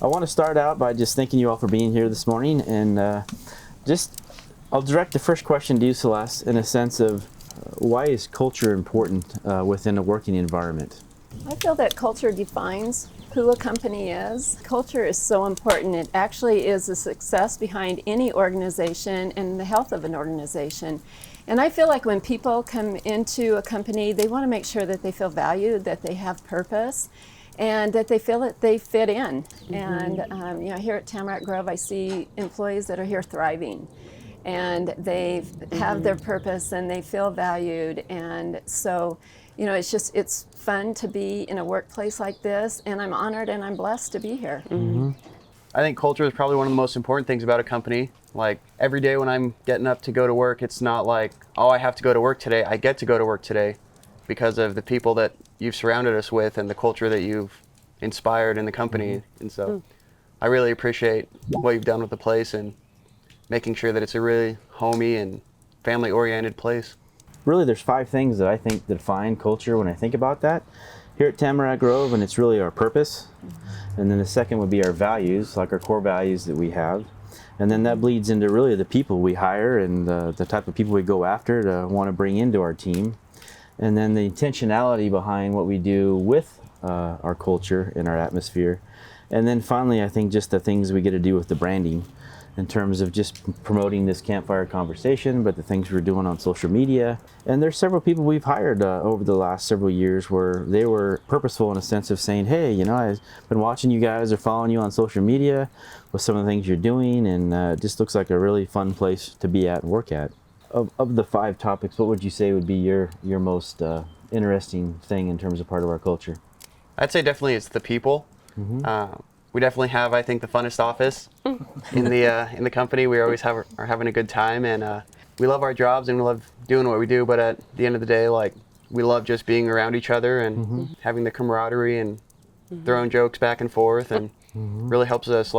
want to start out by just thanking you all for being here this morning, and I'll direct the first question to you, Celeste, in a sense of why is culture important within a working environment? I feel that culture defines who a company is. Culture is so important. It actually is the success behind any organization and the health of an organization. And I feel like when people come into a company, they want to make sure that they feel valued, that they have purpose, and that they feel that they fit in. And here at Tamarack Grove, I see employees that are here thriving, and they have their purpose and they feel valued. And so, it's fun to be in a workplace like this, and I'm honored and I'm blessed to be here. I think culture is probably one of the most important things about a company. Like every day when I'm getting up to go to work, it's not like, oh, I have to go to work today. I get to go to work today because of the people that you've surrounded us with and the culture that you've inspired in the company. And so I really appreciate what you've done with the place and making sure that it's a really homey and family-oriented place. Really, there's 5 things that I think define culture when I think about that here at Tamarack Grove, and it's really our purpose. And then the second would be our values, like our core values that we have. And then that bleeds into really the people we hire and the type of people we go after to want to bring into our team. And then the intentionality behind what we do with our culture and our atmosphere. And then finally, I think just the things we get to do with the branding in terms of just promoting this Campfire Conversation, but the things we're doing on social media. And there's several people we've hired over the last several years where they were purposeful in a sense of saying, hey, I've been watching you guys or following you on social media with some of the things you're doing, and it just looks like a really fun place to be at and work at. Of the 5 topics, what would you say would be your most interesting thing in terms of part of our culture? I'd say definitely it's the people. We definitely have, I think, the funnest office in the company. We always are having a good time, and we love our jobs and we love doing what we do. But at the end of the day, we love just being around each other and having the camaraderie and throwing jokes back and forth, and really helps us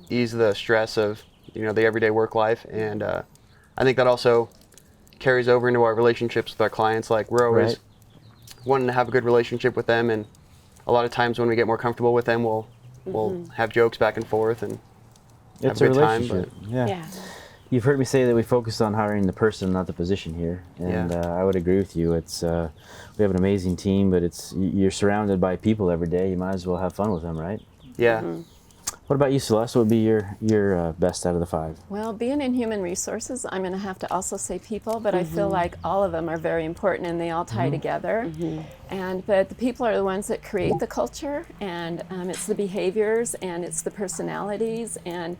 ease the stress of the everyday work life. And I think that also carries over into our relationships with our clients. We're always wanting to have a good relationship with them, and a lot of times when we get more comfortable with them, we'll have jokes back and forth and have a good time. But yeah. You've heard me say that we focus on hiring the person, not the position here, and I would agree with you. It's we have an amazing team, but you're surrounded by people every day. You might as well have fun with them, right? Yeah. What about you, Celeste? What would be your best out of the 5? Well, being in human resources, I'm going to have to also say people, but I feel like all of them are very important and they all tie together. But the people are the ones that create the culture, and it's the behaviors and it's the personalities, and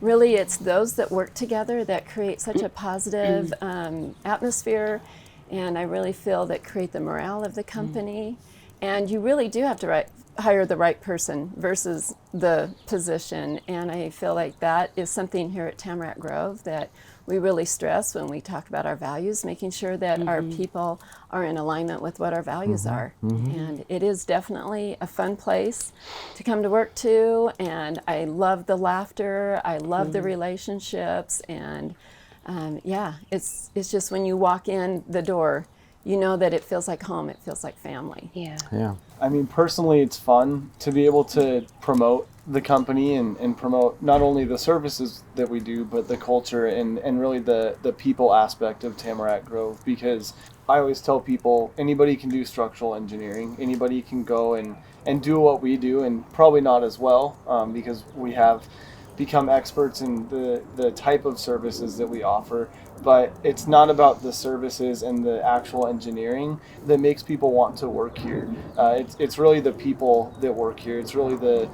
really it's those that work together that create such a positive atmosphere, and I really feel that create the morale of the company. And you really do have to hire the right person versus the position, and I feel like that is something here at Tamarack Grove that we really stress when we talk about our values, making sure that our people are in alignment with what our values are. And it is definitely a fun place to come to work to, and I love the laughter, I love the relationships, and it's just when you walk in the door, you know that it feels like home, it feels like family. Yeah. I mean, personally, it's fun to be able to promote the company and promote not only the services that we do, but the culture and really the people aspect of Tamarack Grove. Because I always tell people, anybody can do structural engineering, anybody can go and do what we do, and probably not as well, because we have become experts in the type of services that we offer. But it's not about the services and the actual engineering that makes people want to work here. It's really the people that work here. It's really the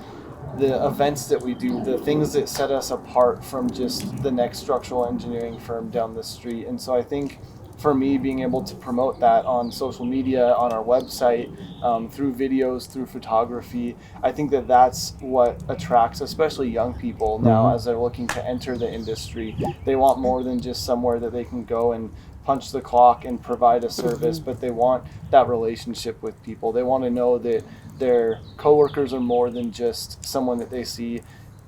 events that we do, the things that set us apart from just the next structural engineering firm down the street. And so I think for me, being able to promote that on social media, on our website, through videos, through photography, I think that that's what attracts especially young people now as they're looking to enter the industry. They want more than just somewhere that they can go and punch the clock and provide a service, but they want that relationship with people. They want to know that their coworkers are more than just someone that they see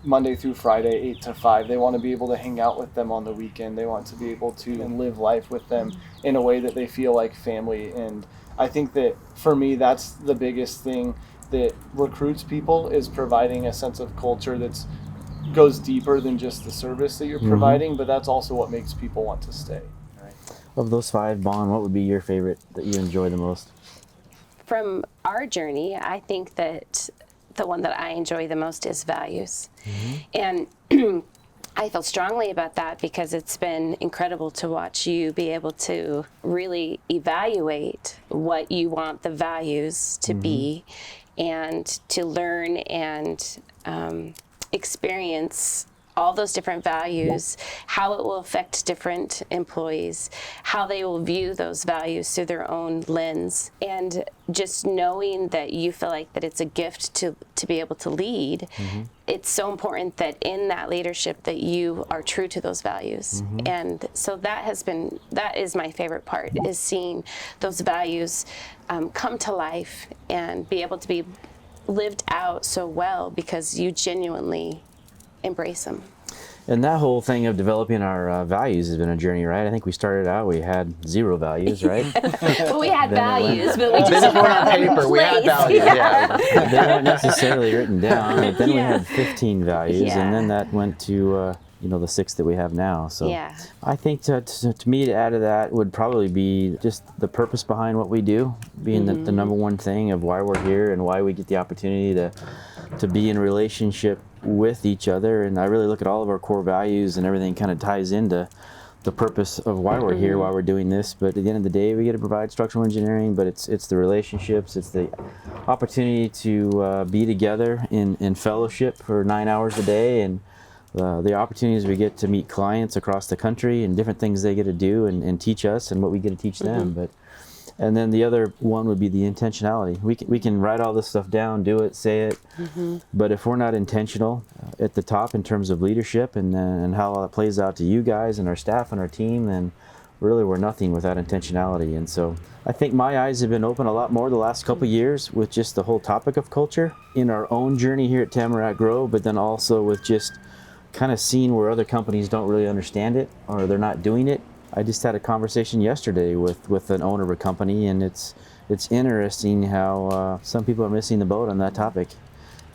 Monday through Friday, 8 to 5. They want to be able to hang out with them on the weekend. They want to be able to live life with them in a way that they feel like family. And I think that for me, that's the biggest thing that recruits people is providing a sense of culture that's goes deeper than just the service that you're providing, but that's also what makes people want to stay. Right? Of those 5, Bon, what would be your favorite that you enjoy the most? From our journey, I think that the one that I enjoy the most is values. And I feel strongly about that because it's been incredible to watch you be able to really evaluate what you want the values to be, and to learn and experience all those different values, how it will affect different employees, how they will view those values through their own lens, and just knowing that you feel like that it's a gift to be able to lead. It's so important that in that leadership that you are true to those values. And so that is my favorite part, is seeing those values come to life and be able to be lived out so well because you genuinely embrace them. And that whole thing of developing our values has been a journey, right? I think we started out, we had 0 values, right? Well, we had values, but we Didn't just put on paper. We had values. Yeah. They weren't necessarily written down, but then we had 15 values, and then that went to the 6 that we have now. So I think to me, to add to that would probably be just the purpose behind what we do, being the number one thing of why we're here and why we get the opportunity to be in relationship with each other. And I really look at all of our core values, and everything kind of ties into the purpose of why we're here, why we're doing this. But at the end of the day, we get to provide structural engineering, but it's the relationships, it's the opportunity to be together in fellowship for 9 hours a day, and the opportunities we get to meet clients across the country and different things they get to do and teach us and what we get to teach them. And then the other one would be the intentionality. We can write all this stuff down, do it, say it, but if we're not intentional at the top in terms of leadership and how that plays out to you guys and our staff and our team, then really we're nothing without intentionality. And so I think my eyes have been open a lot more the last couple of years with just the whole topic of culture in our own journey here at Tamarack Grove, but then also with just kind of seeing where other companies don't really understand it or they're not doing it. I just had a conversation yesterday with an owner of a company, and it's interesting how some people are missing the boat on that topic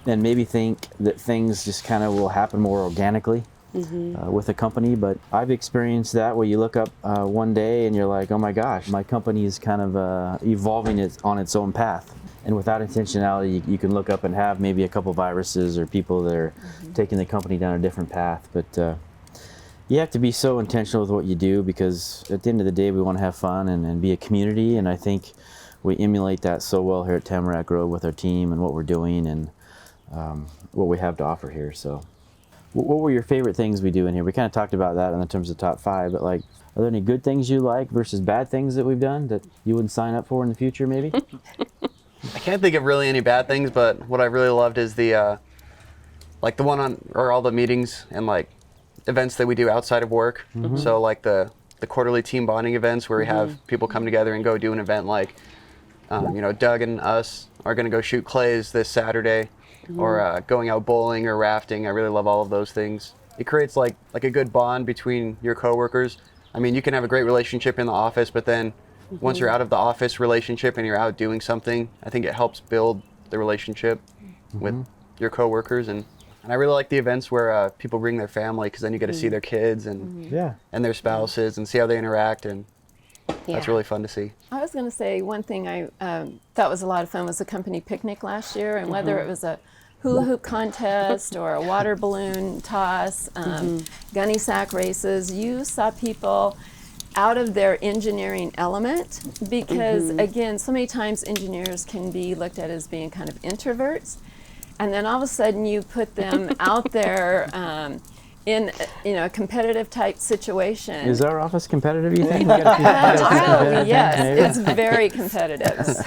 and maybe think that things just kind of will happen more organically with a company. But I've experienced that where you look up one day and you're like, oh my gosh, my company is kind of evolving on its own path. And without intentionality, you can look up and have maybe a couple viruses or people that are taking the company down a different path. But you have to be so intentional with what you do, because at the end of the day, we want to have fun and be a community. And I think we emulate that so well here at Tamarack Grove with our team and what we're doing and what we have to offer here. So what were your favorite things we do in here? We kind of talked about that in terms of top 5, but like, are there any good things you like versus bad things that we've done that you wouldn't sign up for in the future maybe? I can't think of really any bad things, but what I really loved is the one on, or all the meetings and like events that we do outside of work. So like the quarterly team bonding events where we have people come together and go do an event, like Doug and us are going to go shoot clays this Saturday, or going out bowling or rafting. I really love all of those things. It creates like a good bond between your coworkers. I mean, you can have a great relationship in the office, but then once you're out of the office relationship and you're out doing something, I think it helps build the relationship with your coworkers. And I really like the events where people bring their family, because then you get to see their kids and their spouses and see how they interact, and that's really fun to see. I was going to say one thing I thought was a lot of fun was the company picnic last year, and whether it was a hula hoop contest or a water balloon toss, gunny sack races, you saw people out of their engineering element, because again, so many times engineers can be looked at as being kind of introverts, and then all of a sudden you put them out there in a competitive type situation. Is our office competitive, you think? Yes, it's very competitive. So,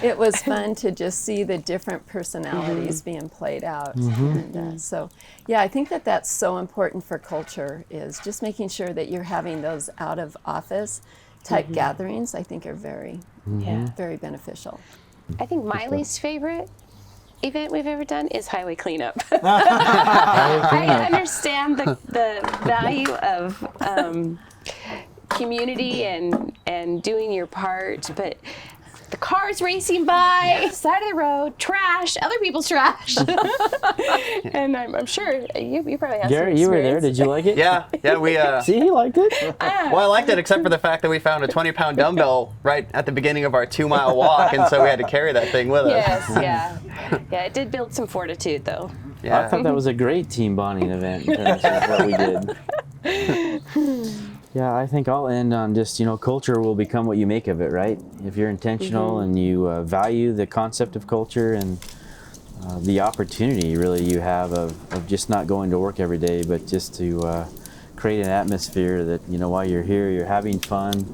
it was fun to just see the different personalities being played out. And so, I think that's so important for culture, is just making sure that you're having those out of office type gatherings. I think are very, very beneficial. I think my least favorite event we've ever done is highway cleanup. I understand the value of community and doing your part, but the cars racing by, side of the road, trash, other people's trash. And I'm sure you probably have Garrett, some you were there. experience. Did you like it? Yeah, we. See, he liked it. Well, I liked it except for the fact that we found a 20-pound dumbbell right at the beginning of our 2-mile walk, and so we had to carry that thing with us. Yes, yeah, it did build some fortitude though. Yeah. I thought that was a great team bonding event in terms of what we did. Yeah, I think I'll end on just, culture will become what you make of it, right? If you're intentional and you value the concept of culture and the opportunity really you have of just not going to work every day, but just to create an atmosphere that, while you're here, you're having fun.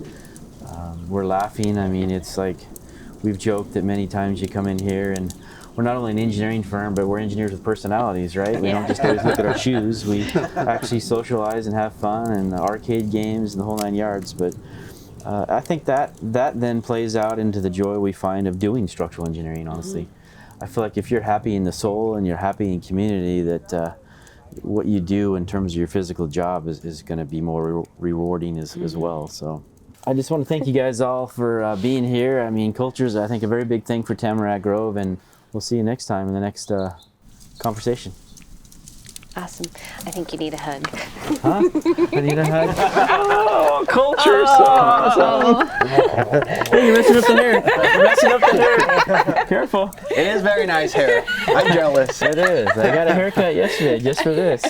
We're laughing. I mean, it's like we've joked that many times you come in here and we're not only an engineering firm, but we're engineers with personalities, right? We don't just always look at our shoes. We actually socialize and have fun and arcade games and the whole 9 yards. But I think that then plays out into the joy we find of doing structural engineering, honestly. I feel like if you're happy in the soul and you're happy in community, that what you do in terms of your physical job is going to be more rewarding as well. So I just want to thank you guys all for being here. I mean, culture is, I think, a very big thing for Tamarack Grove, and we'll see you next time in the next conversation. Awesome. I think you need a hug. Huh? I need a hug. Oh, culture so awesome. Hey, you're messing up the hair. You're messing up the hair. Careful. It is very nice hair. I'm jealous. It is. I got a haircut yesterday just for this.